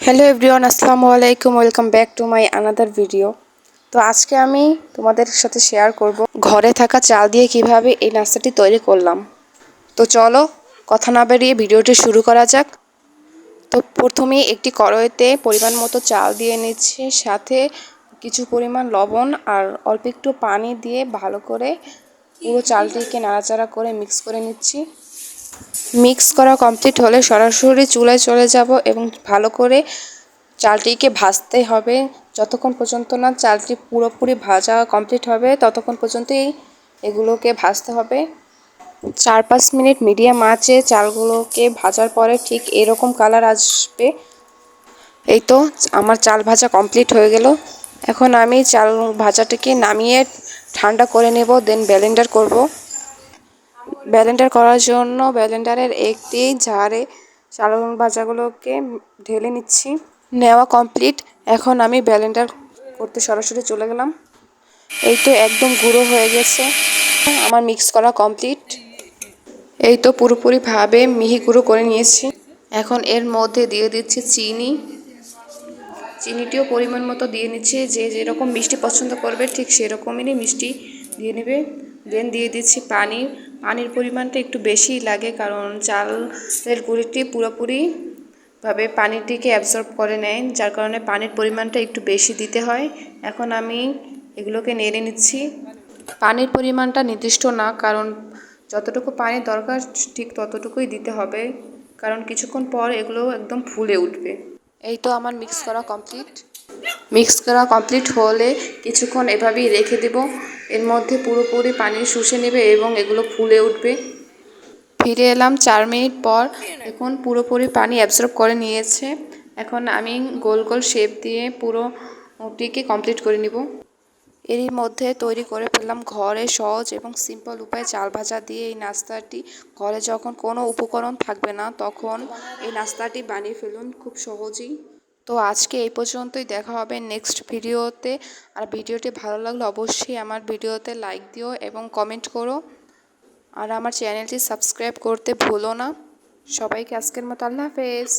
Hello everyone, আসসালামু আলাইকুম। Welcome back to my another video. তো আজকে আমি তোমাদের সাথে শেয়ার করব ঘরে থাকা চাল দিয়ে কিভাবে এই নাস্তাটি তৈরি করলাম। তো চলো কথা না বাড়িয়ে ভিডিওটি শুরু করা যাক। তো প্রথমেই একটি কড়াইতে পরিমাণ মতো চাল দিয়ে নিচ্ছি, সাথে কিছু পরিমাণ লবণ আর অল্প একটু পানি দিয়ে ভালো করে পুরো চালটিকে নাড়াচাড়া করে মিক্স করে নিচ্ছি। মিক্স করা কমপ্লিট হলে সরাসরি চুলায় চলে যাব এবং ভালো করে চালটিকে ভাজতে হবে। যতক্ষণ পর্যন্ত না চালটি পুরোপুরি ভাজা কমপ্লিট হবে ততক্ষণ পর্যন্তই এগুলোকে ভাজতে হবে। 4-5 মিনিট মিডিয়াম আঁচে চালগুলোকে ভাজার পরে ঠিক এরকম কালার আসবে। এই তো আমার চাল ভাজা কমপ্লিট হয়ে গেল। এখন আমি চাল ভাজাটাকে নামিয়ে ঠান্ডা করে নেব, দেন ব্লেন্ডার করব। ব্লেন্ডার করার জন্য ব্লেন্ডারের একটি জারে চাল ভাজাগুলোকে ঢেলে নিচ্ছি। নেওয়া কমপ্লিট। এখন আমি ব্লেন্ডার করতে সরাসরি চলে গেলাম। এই তো একদম গুঁড়ো হয়ে গেছে। আমার মিক্স করা কমপ্লিট। এই তো পুরোপুরিভাবে মিহি গুঁড়ো করে নিয়েছি। এখন এর মধ্যে দিয়ে দিচ্ছি চিনি। চিনিটিও পরিমাণ মতো দিয়ে নিচ্ছি, যে যেরকম মিষ্টি পছন্দ করবে ঠিক সেরকমই মিষ্টি দিয়ে নেবে। দেন দিয়ে দিচ্ছি পানি। পানির পরিমাণটা একটু বেশিই লাগে, কারণ চালের গুঁড়িটি পুরোপুরিভাবে পানিটিকে অ্যাবজর্ব করে নেয়, যার কারণে পানির পরিমাণটা একটু বেশি দিতে হয়। এখন আমি এগুলোকে নেড়ে নিচ্ছি। পানির পরিমাণটা নির্দিষ্ট না, কারণ যতটুকু পানি দরকার ঠিক ততটুকুই দিতে হবে, কারণ কিছুক্ষণ পর এগুলো একদম ফুলে উঠবে। এই তো আমার মিক্স করা কমপ্লিট। মিক্স করা কমপ্লিট হলে কিছুক্ষণ এভাবেই রেখে দেব। এর মধ্যে পুরোপুরি পানি শুষে নেবে এবং এগুলো ফুলে উঠবে। ফিরে এলাম 4 মিনিট পর। এখন পুরোপুরি পানি অ্যাবজর্ব করে নিয়েছে। এখন আমি গোল গোল শেপ দিয়ে পুরোটিকে কমপ্লিট করে নিব। এরই মধ্যে তৈরি করে ফেললাম ঘরে সহজ এবং সিম্পল উপায়ে চাল ভাজা দিয়ে এই নাস্তাটি। ঘরে যখন কোনো উপকরণ থাকবে না তখন এই নাস্তাটি বানিয়ে ফেলুন খুব সহজেই। তো আজকে এই পর্যন্তই, দেখা হবে নেক্সট ভিডিওতে। আর ভিডিওটি ভালো লাগলে অবশ্যই আমার ভিডিওতে লাইক দিও এবং কমেন্ট করো। আর আমার চ্যানেলটি সাবস্ক্রাইব করতে ভুলো না। সবাইকে আজকের মতো আল্লাহ হাফেজ।